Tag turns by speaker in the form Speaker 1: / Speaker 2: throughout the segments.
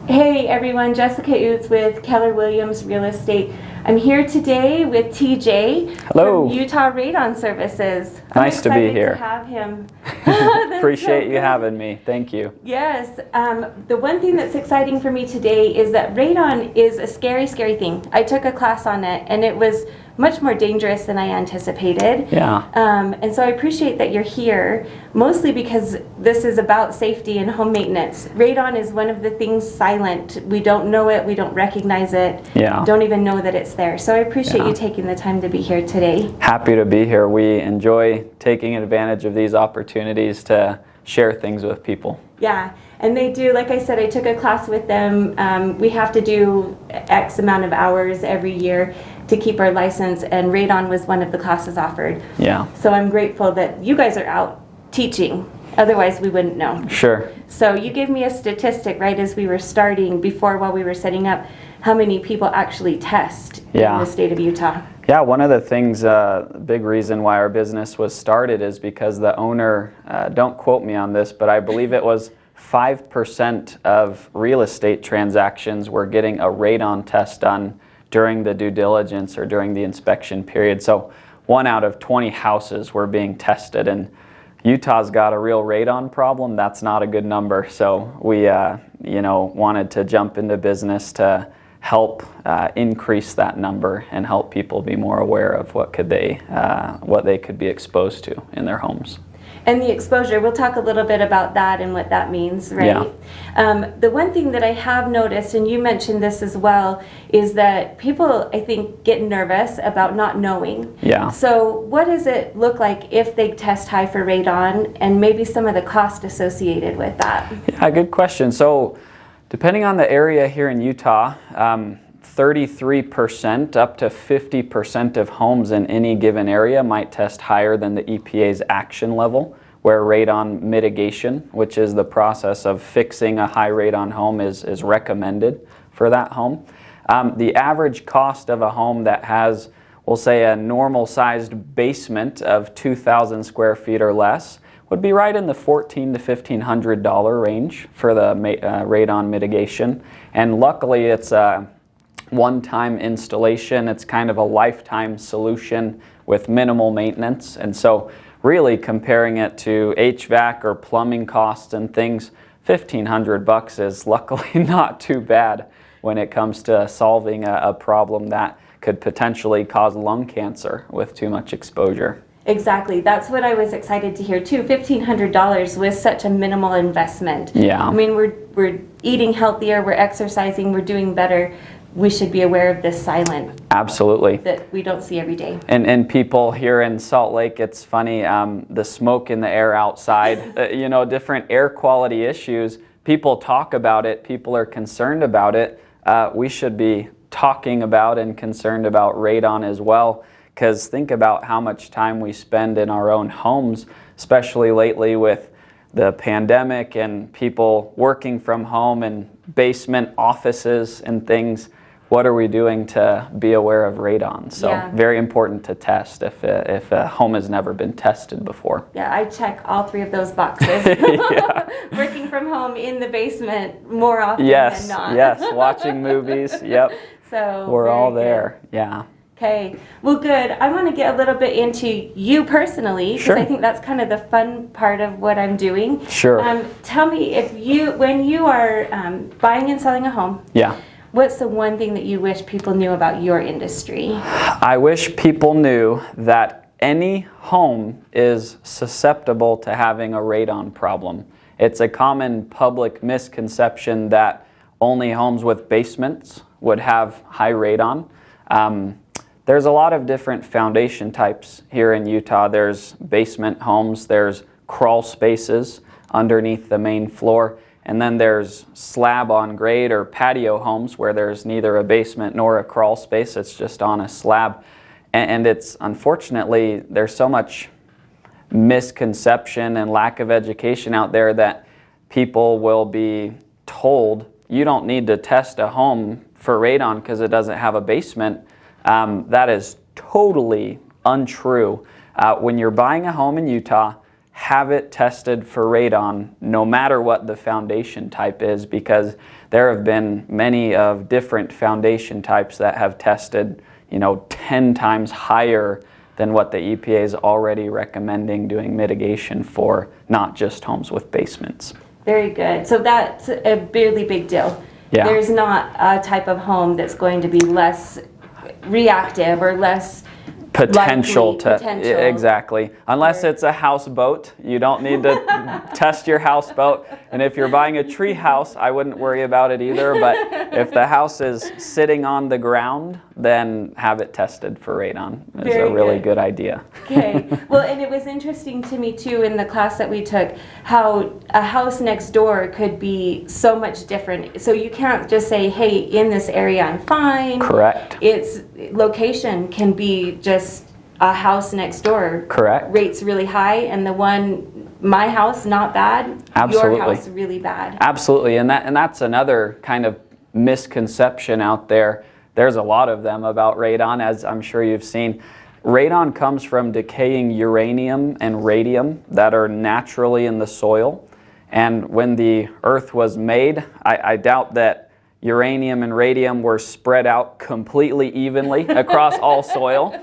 Speaker 1: Hey everyone, Jessica Oots with Keller Williams Real Estate. I'm here today with TJ
Speaker 2: Hello.
Speaker 1: from Utah Radon Services.
Speaker 2: Nice to be here.
Speaker 1: To have him.
Speaker 2: Appreciate you having me. Thank you.
Speaker 1: Yes. The one thing that's exciting for me today is that radon is a scary, scary thing. I took a class on it and it was much more dangerous than I anticipated.
Speaker 2: Yeah.
Speaker 1: And so I appreciate that you're here, mostly because this is about safety and home maintenance. Radon is one of the things silent. We don't know it, we don't recognize it, don't even know that it's there. So I appreciate you taking the time to be here today. Happy
Speaker 2: to be here. We enjoy taking advantage of these opportunities to share things with people.
Speaker 1: Yeah, and they do, like I said, I took a class with them. We have to do X amount of hours every year to keep our license, and radon was one of the classes offered.
Speaker 2: Yeah.
Speaker 1: So I'm grateful that you guys are out teaching. Otherwise, we wouldn't know.
Speaker 2: Sure.
Speaker 1: So you gave me a statistic right as we were starting, while we were setting up, how many people actually test in the state of Utah.
Speaker 2: Yeah, one of the things, big reason why our business was started is because the owner, don't quote me on this, but I believe it was 5% of real estate transactions were getting a radon test done during the due diligence or during the inspection period. So 1 out of 20 houses were being tested, and Utah's got a real radon problem. That's not a good number. So we wanted to jump into business to help increase that number and help people be more aware of what they could be exposed to in their homes.
Speaker 1: And the exposure, we'll talk a little bit about that and what that means, right? Yeah. The one thing that I have noticed, and you mentioned this as well, is that people, I think, get nervous about not knowing.
Speaker 2: Yeah.
Speaker 1: So what does it look like if they test high for radon, and maybe some of the cost associated with that?
Speaker 2: Yeah, good question. So depending on the area here in Utah, 33% up to 50% of homes in any given area might test higher than the EPA's action level, where radon mitigation, which is the process of fixing a high radon home, is recommended for that home. The average cost of a home that has, we'll say, a normal sized basement of 2,000 square feet or less would be right in the $1,400 to $1,500 range for the radon mitigation. And luckily it's a one-time installation. It's kind of a lifetime solution with minimal maintenance. And so really comparing it to HVAC or plumbing costs and things, $1,500 is luckily not too bad when it comes to solving a problem that could potentially cause lung cancer with too much exposure.
Speaker 1: Exactly. That's what I was excited to hear too. $1,500 was such a minimal investment.
Speaker 2: Yeah.
Speaker 1: I mean, we're eating healthier, we're exercising, we're doing better. We should be aware of this silent.
Speaker 2: Absolutely.
Speaker 1: That we don't see every day.
Speaker 2: And people here in Salt Lake, it's funny, the smoke in the air outside, different air quality issues. People talk about it. People are concerned about it. We should be talking about and concerned about radon as well. Because think about how much time we spend in our own homes, especially lately with the pandemic and people working from home and basement offices and things. What are we doing to be aware of radon? So very important to test if a home has never been tested before.
Speaker 1: Yeah, I check all 3 of those boxes. Working from home in the basement more often than not.
Speaker 2: Yes, watching movies, yep.
Speaker 1: So
Speaker 2: we're all there, yeah.
Speaker 1: Okay, well good. I want to get a little bit into you personally, because I think that's kind of the fun part of what I'm doing.
Speaker 2: Sure.
Speaker 1: Tell me, when you are buying and selling a home, what's the one thing that you wish people knew about your industry?
Speaker 2: I wish people knew that any home is susceptible to having a radon problem. It's a common public misconception that only homes with basements would have high radon. There's a lot of different foundation types here in Utah. There's basement homes, there's crawl spaces underneath the main floor, and then there's slab on grade or patio homes where there's neither a basement nor a crawl space, it's just on a slab. And it's, unfortunately, there's so much misconception and lack of education out there that people will be told, you don't need to test a home for radon because it doesn't have a basement. That is totally untrue. When you're buying a home in Utah, have it tested for radon no matter what the foundation type is, because there have been many of different foundation types that have tested, 10 times higher than what the EPA is already recommending doing mitigation for, not just homes with basements.
Speaker 1: Very good. So that's a really big deal.
Speaker 2: Yeah.
Speaker 1: There's not a type of home that's going to be less reactive or less
Speaker 2: potential
Speaker 1: potential.
Speaker 2: Exactly. Unless it's a houseboat, you don't need to test your houseboat. And if you're buying a tree house, I wouldn't worry about it either. But if the house is sitting on the ground, then have it tested for radon. It's a really good idea.
Speaker 1: Okay. Well, and it was interesting to me too in the class that we took how a house next door could be so much different. So you can't just say, hey, in this area I'm fine.
Speaker 2: Correct.
Speaker 1: Its location can be just a house next door.
Speaker 2: Correct.
Speaker 1: Rates really high, and the one, my house, not bad.
Speaker 2: Absolutely.
Speaker 1: Your house, really bad.
Speaker 2: Absolutely. And that's another kind of misconception out there. There's a lot of them about radon, as I'm sure you've seen. Radon comes from decaying uranium and radium that are naturally in the soil. And when the earth was made, I doubt that uranium and radium were spread out completely evenly across all soil.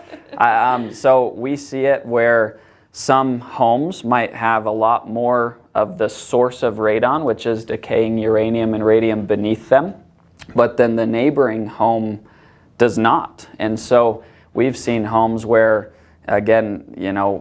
Speaker 2: So we see it where some homes might have a lot more of the source of radon, which is decaying uranium and radium beneath them, but then the neighboring home does not. And so we've seen homes where, again,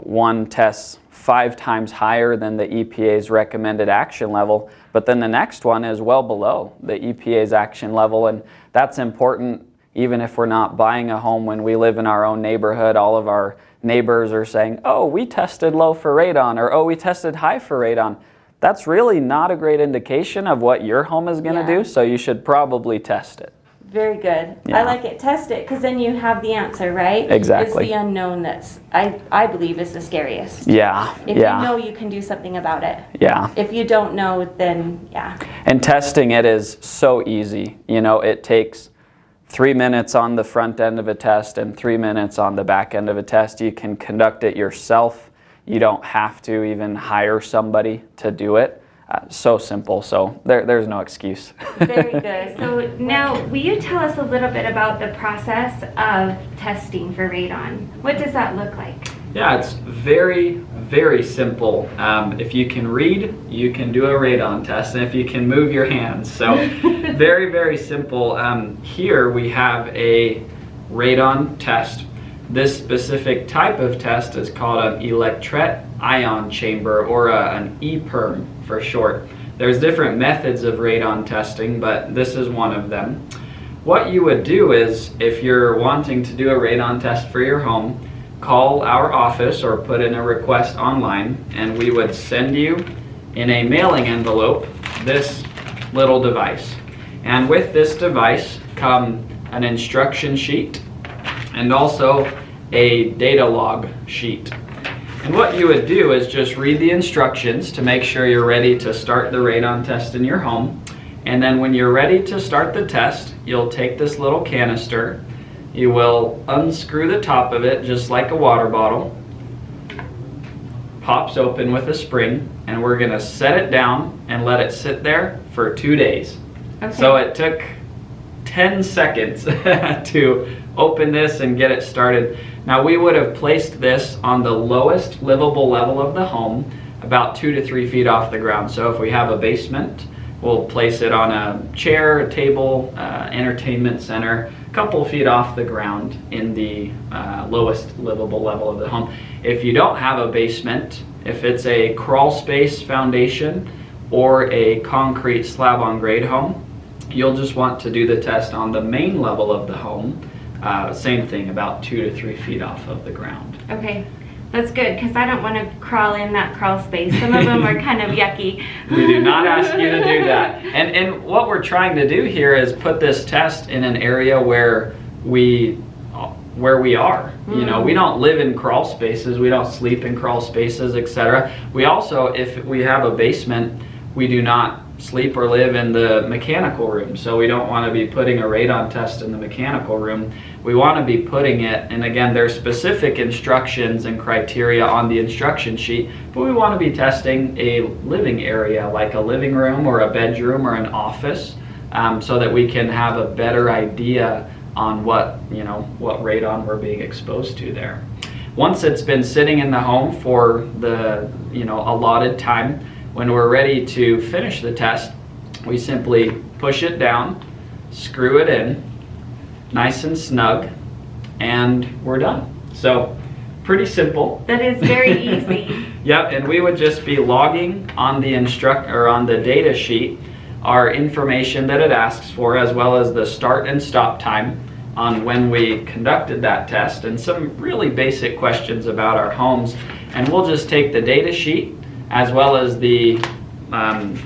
Speaker 2: one tests 5 times higher than the EPA's recommended action level, but then the next one is well below the EPA's action level. And that's important even if we're not buying a home. When we live in our own neighborhood, all of our neighbors are saying, oh, we tested low for radon, or oh, we tested high for radon. That's really not a great indication of what your home is going to do, so you should probably test it.
Speaker 1: Very good.
Speaker 2: Yeah.
Speaker 1: I like it. Test it, because then you have the answer, right?
Speaker 2: Exactly.
Speaker 1: It's the unknown that's, I believe, is the scariest.
Speaker 2: Yeah.
Speaker 1: If you know, you can do something about it.
Speaker 2: Yeah.
Speaker 1: If you don't know, then yeah.
Speaker 2: And testing it is so easy. It takes 3 minutes on the front end of a test and 3 minutes on the back end of a test. You can conduct it yourself. You don't have to even hire somebody to do it. So simple, so there's no excuse.
Speaker 1: Very good. So now, will you tell us a little bit about the process of testing for radon? What does that look like?
Speaker 2: Yeah, it's very, very simple. If you can read, you can do a radon test, and if you can move your hands. So very, very simple. Here we have a radon test. This specific type of test is called an electret ion chamber, or an EPERM for short. There's different methods of radon testing, but this is one of them. What you would do is, if you're wanting to do a radon test for your home, call our office or put in a request online, and we would send you in a mailing envelope this little device. And with this device come an instruction sheet and also a data log sheet. And what you would do is just read the instructions to make sure you're ready to start the radon test in your home. And then when you're ready to start the test, you'll take this little canister, you will unscrew the top of it just like a water bottle, pops open with a spring, and we're going to set it down and let it sit there for 2 days. Okay. So it took 10 seconds to open this and get it started. Now we would have placed this on the lowest livable level of the home, about 2 to 3 feet off the ground. So if we have a basement, we'll place it on a chair, a table, entertainment center, a couple feet off the ground in the lowest livable level of the home. If you don't have a basement, if it's a crawl space foundation or a concrete slab on grade home, you'll just want to do the test on the main level of the home. Same thing, about 2 to 3 feet off of the ground.
Speaker 1: Okay, that's good, because I don't want to crawl in that crawl space. Some of them are kind of yucky.
Speaker 2: We do not ask you to do that. And what we're trying to do here is put this test in an area where we are. You know, we don't live in crawl spaces, we don't sleep in crawl spaces, etc. We also, if we have a basement, we do not sleep or live in the mechanical room, so we don't want to be putting a radon test in the mechanical room. We want to be putting it, and again, there's specific instructions and criteria on the instruction sheet, but we want to be testing a living area like a living room or a bedroom or an office, so that we can have a better idea on what radon we're being exposed to there. Once it's been sitting in the home for the allotted time, when we're ready to finish the test, we simply push it down, screw it in, nice and snug, and we're done. So pretty simple.
Speaker 1: That is very easy.
Speaker 2: Yep, and we would just be logging on the on the data sheet our information that it asks for, as well as the start and stop time on when we conducted that test, and some really basic questions about our homes. And we'll just take the data sheet as well as the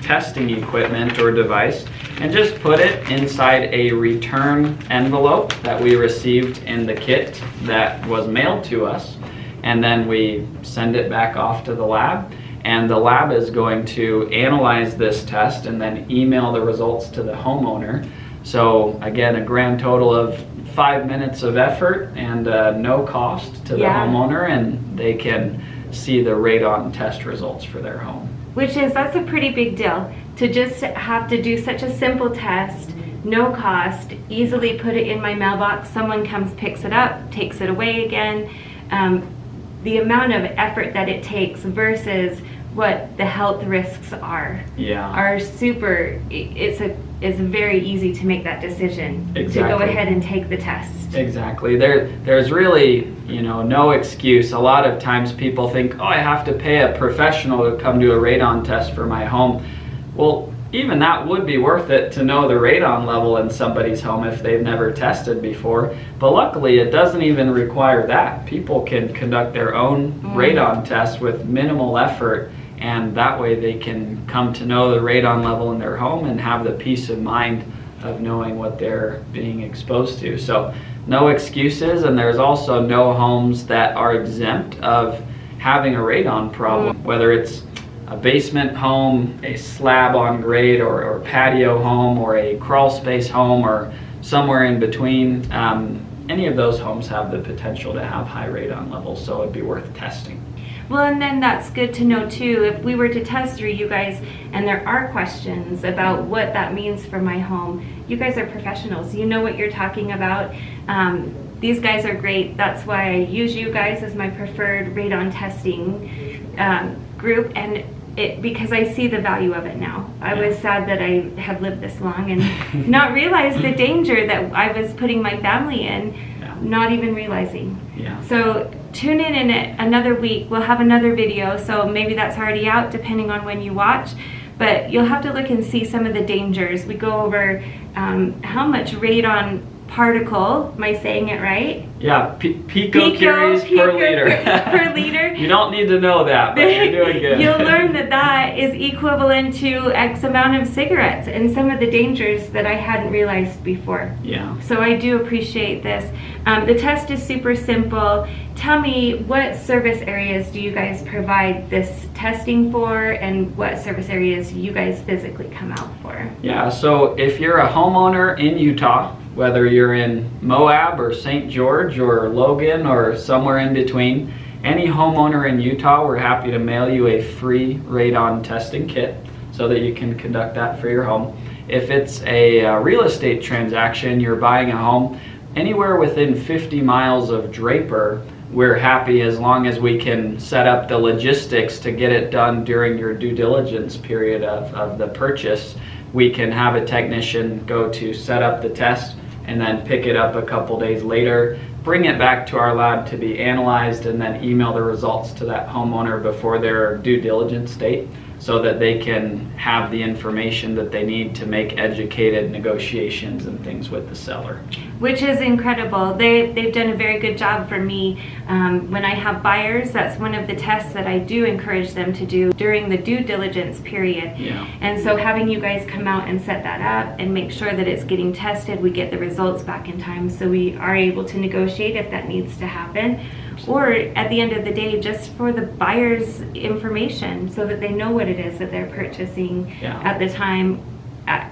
Speaker 2: testing equipment or device and just put it inside a return envelope that we received in the kit that was mailed to us, and then we send it back off to the lab, and the lab is going to analyze this test and then email the results to the homeowner. So again, a grand total of 5 minutes of effort and no cost to the homeowner, and they can see the radon test results for their home.
Speaker 1: That's a pretty big deal, to just have to do such a simple test, no cost, easily put it in my mailbox, someone comes, picks it up, takes it away again. The amount of effort that it takes versus what the health risks are super, it's very easy to make that decision to go ahead and take the test.
Speaker 2: Exactly. There's really no excuse. A lot of times people think, oh, I have to pay a professional to come do a radon test for my home. Well, even that would be worth it to know the radon level in somebody's home if they've never tested before. But luckily, it doesn't even require that. People can conduct their own radon test with minimal effort, and that way they can come to know the radon level in their home and have the peace of mind of knowing what they're being exposed to. So no excuses, and there's also no homes that are exempt of having a radon problem, whether it's a basement home, a slab on grade, or patio home, or a crawl space home, or somewhere in between. Any of those homes have the potential to have high radon levels, so it'd be worth testing.
Speaker 1: Well, and then that's good to know too, if we were to test through you guys and there are questions about what that means for my home, you guys are professionals, you know what you're talking about. These guys are great. That's why I use you guys as my preferred radon testing group, and because I see the value of it now. I was sad that I have lived this long and not realized the danger that I was putting my family in, not even realizing. So tune in another week. We'll have another video, so maybe that's already out depending on when you watch, but you'll have to look and see some of the dangers. We go over how much radon particle, am I saying it right?
Speaker 2: Yeah, picocuries per liter.
Speaker 1: Per liter.
Speaker 2: You don't need to know that, but you're doing good.
Speaker 1: You'll learn that is equivalent to X amount of cigarettes and some of the dangers that I hadn't realized before. So I do appreciate this. The test is super simple. Tell me, what service areas do you guys provide this testing for, and what service areas you guys physically come out for?
Speaker 2: So if you're a homeowner in Utah, whether you're in Moab or St. George or Logan or somewhere in between, any homeowner in Utah, we're happy to mail you a free radon testing kit so that you can conduct that for your home. If it's a real estate transaction, you're buying a home anywhere within 50 miles of Draper, we're happy as long as we can set up the logistics to get it done during your due diligence period of the purchase. We can have a technician go to set up the test and then pick it up a couple days later, bring it back to our lab to be analyzed, and then email the results to that homeowner before their due diligence date, so that they can have the information that they need to make educated negotiations and things with the seller.
Speaker 1: which is incredible. They've done a very good job for me. When I have buyers, that's one of the tests that I do encourage them to do during the due diligence period.
Speaker 2: Yeah.
Speaker 1: And so having you guys come out and set that up and make sure that it's getting tested, we get the results back in time so we are able to negotiate if that needs to happen. Or at the end of the day, just for the buyer's information so that they know what it is that they're purchasing at the time.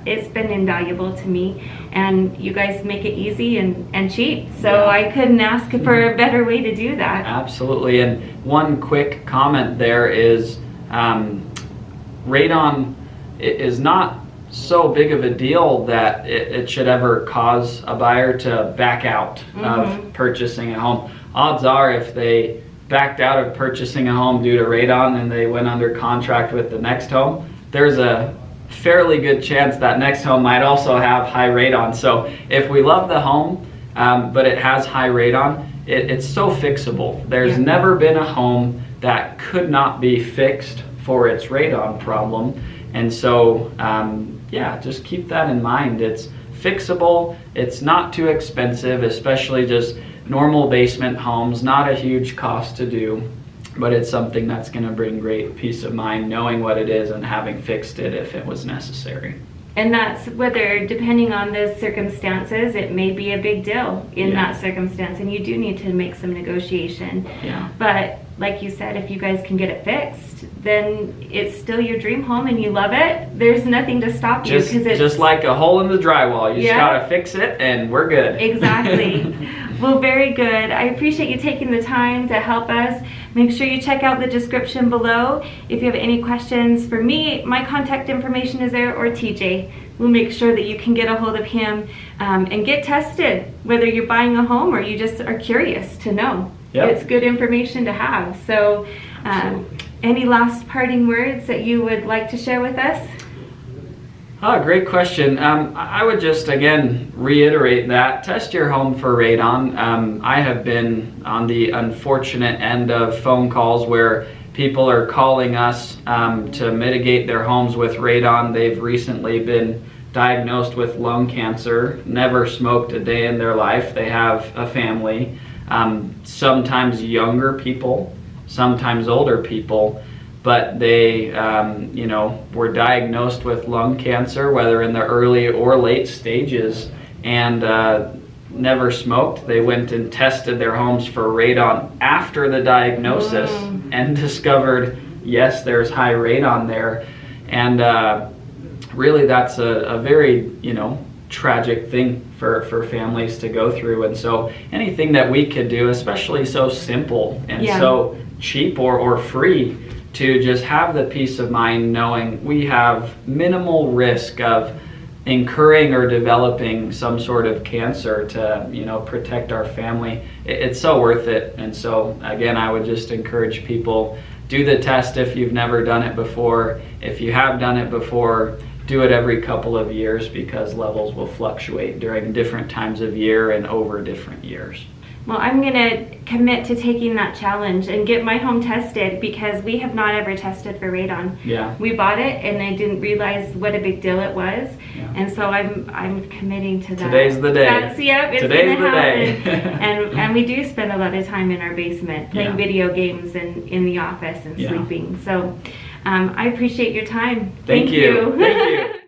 Speaker 1: It's been invaluable to me, and you guys make it easy and cheap, so I couldn't ask for a better way to do that.
Speaker 2: Absolutely. And one quick comment there is radon is not so big of a deal that it should ever cause a buyer to back out of purchasing a home. Odds are, if they backed out of purchasing a home due to radon and they went under contract with the next home, there's a fairly good chance that next home might also have high radon. So if we love the home, but it has high radon, it's so fixable. There's never been a home that could not be fixed for its radon problem. And so, just keep that in mind. It's fixable, it's not too expensive, especially just normal basement homes, not a huge cost to do. But it's something that's going to bring great peace of mind knowing what it is and having fixed it if it was necessary.
Speaker 1: And that's whether, depending on the circumstances, it may be a big deal in that circumstance, and you do need to make some negotiation.
Speaker 2: Yeah.
Speaker 1: But like you said, if you guys can get it fixed, then it's still your dream home and you love it. There's nothing to stop you, because it's
Speaker 2: just like a hole in the drywall. You just gotta fix it and we're good.
Speaker 1: Exactly. Well, very good. I appreciate you taking the time to help us. Make sure you check out the description below. If you have any questions for me, my contact information is there, or TJ. We'll make sure that you can get a hold of him and get tested, whether you're buying a home or you just are curious to know.
Speaker 2: Yep.
Speaker 1: It's good information to have. So any last parting words that you would like to share with us?
Speaker 2: Great question. I would just, again, reiterate that. Test your home for radon. I have been on the unfortunate end of phone calls where people are calling us to mitigate their homes with radon. They've recently been diagnosed with lung cancer, never smoked a day in their life. They have a family, sometimes younger people, sometimes older people. But they, were diagnosed with lung cancer, whether in the early or late stages, and never smoked. They went and tested their homes for radon after the diagnosis and discovered, yes, there's high radon there. And really, that's a very, tragic thing for families to go through. And so anything that we could do, especially so simple and so cheap or free, to just have the peace of mind knowing we have minimal risk of incurring or developing some sort of cancer to protect our family. It's so worth it. And so again, I would just encourage people, do the test if you've never done it before. If you have done it before, do it every couple of years, because levels will fluctuate during different times of year and over different years.
Speaker 1: Well, I'm going to commit to taking that challenge and get my home tested, because we have not ever tested for radon.
Speaker 2: Yeah.
Speaker 1: We bought it and I didn't realize what a big deal it was. Yeah. And so I'm committing to that.
Speaker 2: Today's the day.
Speaker 1: It's
Speaker 2: Today's the day.
Speaker 1: and we do spend a lot of time in our basement playing video games and in the office and sleeping. So I appreciate your time.
Speaker 2: Thank you. Thank you.